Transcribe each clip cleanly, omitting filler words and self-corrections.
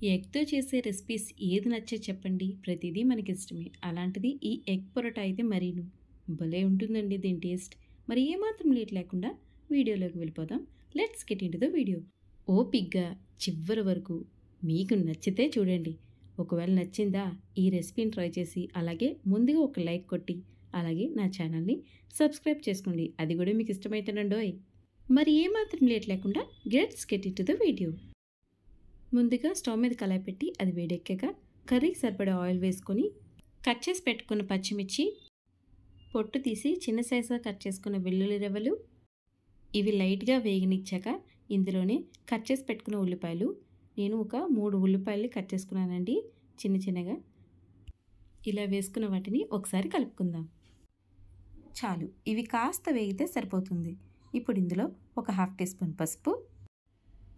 ఎగ్‌తో చేసే రెసిపీస్ ఏది నచ్చో చెప్పండి. ప్రతిదీ మనకిష్టమే. అలాంటిది ఈ ఎగ్ పొరటా అయితే మరీను. భలే ఉంటుందండి దీని టేస్ట్. మరి ఏమాత్రం లేట్ లేకుండా వీడియోలోకి వెళ్ళిపోదాం. Let's get into the video. ఓపిగ్గా చివరి వరకు మీకు నచ్చితే చూడండి. ఒకవేళ నచ్చిందా ఈ రెసిపీని ట్రై చేసి అలాగే ముందుగా ఒక లైక్ కొట్టి అలాగే నా ఛానల్‌ని సబ్స్క్రైబ్ చేసుకోండి. అది కూడా మీకు ఇష్టమైతేనండోయ్. మరి ఏమాత్రం లేట్ లేకుండా let's get into the video. ముందుగా స్టవ్ మీద కళాయి పెట్టి అది వేడెక్కాక కర్రీకి సరిపడా ఆయిల్ వేసుకొని కట్ చేసి పెట్టుకున్న పచ్చిమిర్చి, పొట్టు తీసి చిన్న సైజుగా కట్ చేసుకున్న వెల్లుల్లి రెవ్వలు, ఇవి లైట్గా వేగనిచ్చాక ఇందులోనే కట్ చేసి పెట్టుకున్న ఉల్లిపాయలు, నేను ఒక 3 ఉల్లిపాయలు కట్ చేసుకున్నానండి చిన్న చిన్నగా. ఇలా వేసుకున్న వాటిని ఒకసారి కలుపుకుందాం. చాలు, ఇవి కాస్త వేగితే సరిపోతుంది. ఇప్పుడు ఇందులో ఒక 1/2 టీ స్పూన్ పసుపు,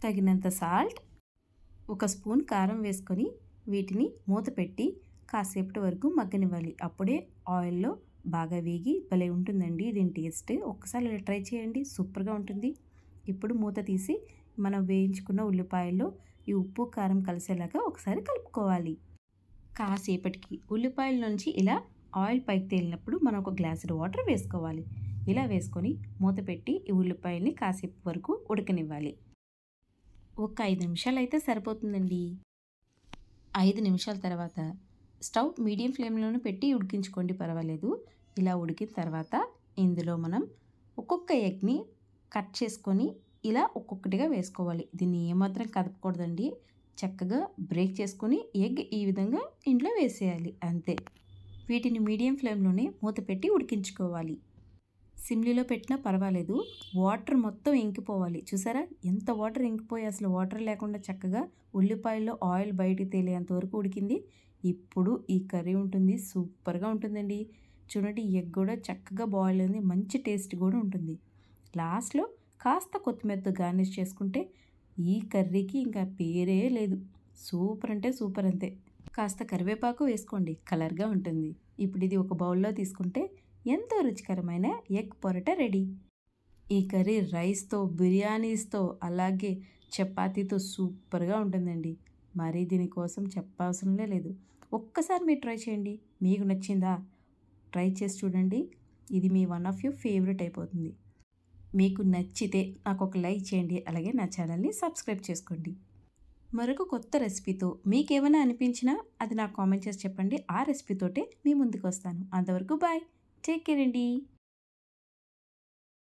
తగినంత సాల్ట్, ఒక స్పూన్ కారం వేసుకొని వీటిని మూత పెట్టి కాసేపటి వరకు మగ్గనివ్వాలి. అప్పుడే ఆయిల్లో బాగా వేగి భలే ఉంటుందండి దీని టేస్ట్. ఒక్కసారి ఇలా ట్రై చేయండి, సూపర్గా ఉంటుంది. ఇప్పుడు మూత తీసి మనం వేయించుకున్న ఉల్లిపాయల్లో ఈ ఉప్పు కారం కలిసేలాగా ఒకసారి కలుపుకోవాలి. కాసేపటికి ఉల్లిపాయల నుంచి ఇలా ఆయిల్ పైకి తేలినప్పుడు మనం ఒక గ్లాసుడు వాటర్ వేసుకోవాలి. ఇలా వేసుకొని మూత పెట్టి ఈ ఉల్లిపాయల్ని కాసేపు వరకు ఉడకనివ్వాలి. ఒక 5 నిమిషాలు అయితే సరిపోతుందండి. 5 నిమిషాల తర్వాత స్టవ్ మీడియం ఫ్లేమ్లోనే పెట్టి ఉడికించుకోండి, పర్వాలేదు. ఇలా ఉడికిన తర్వాత ఇందులో మనం ఒక్కొక్క ఎగ్ని కట్ చేసుకొని ఇలా ఒక్కొక్కటిగా వేసుకోవాలి. దీన్ని ఏమాత్రం కదపకూడదండి. చక్కగా బ్రేక్ చేసుకొని ఎగ్ ఈ విధంగా ఇంట్లో వేసేయాలి, అంతే. వీటిని మీడియం ఫ్లేమ్లోనే మూత పెట్టి ఉడికించుకోవాలి. సిమ్లీలో పెట్టినా పర్వాలేదు. వాటర్ మొత్తం ఇంకిపోవాలి. చూసారా ఎంత వాటర్ ఇంకిపోయి అసలు వాటర్ లేకుండా చక్కగా ఉల్లిపాయల్లో ఆయిల్ బయటికి తేలేంత వరకు ఉడికింది. ఇప్పుడు ఈ కర్రీ ఉంటుంది, సూపర్గా ఉంటుందండి. చూడండి, ఎగ్ కూడా చక్కగా బాయిల్ అయింది, మంచి టేస్ట్ కూడా ఉంటుంది. లాస్ట్లో కాస్త కొత్తిమీరతో గార్నిష్ చేసుకుంటే ఈ కర్రీకి ఇంకా పేరే లేదు. సూపర్ అంటే సూపర్, అంతే. కాస్త కరివేపాకు వేసుకోండి, కలర్గా ఉంటుంది. ఇప్పుడు ఇది ఒక బౌల్లో తీసుకుంటే ఎంతో రుచికరమైన ఎగ్ పొరటా రెడీ. ఈ కర్రీ రైస్తో, బిర్యానీస్తో అలాగే చపాతీతో సూపర్గా ఉంటుందండి. మరి దీనికోసం చెప్పవసరంలే లేదు. ఒక్కసారి మీరు ట్రై చేయండి, మీకు నచ్చిందా ట్రై చేసి చూడండి. ఇది మీ వన్ ఆఫ్ యువర్ ఫేవరెట్ అయిపోతుంది. మీకు నచ్చితే నాకు ఒక లైక్ చేయండి, అలాగే నా ఛానల్ని సబ్స్క్రైబ్ చేసుకోండి. మరొక కొత్త రెసిపీతో మీకేమైనా అనిపించినా అది నాకు కామెంట్ చేసి చెప్పండి. ఆ రెసిపీతోటే మీ ముందుకు వస్తాను. అంతవరకు బాయ్, టేక్ కేర్ అండి.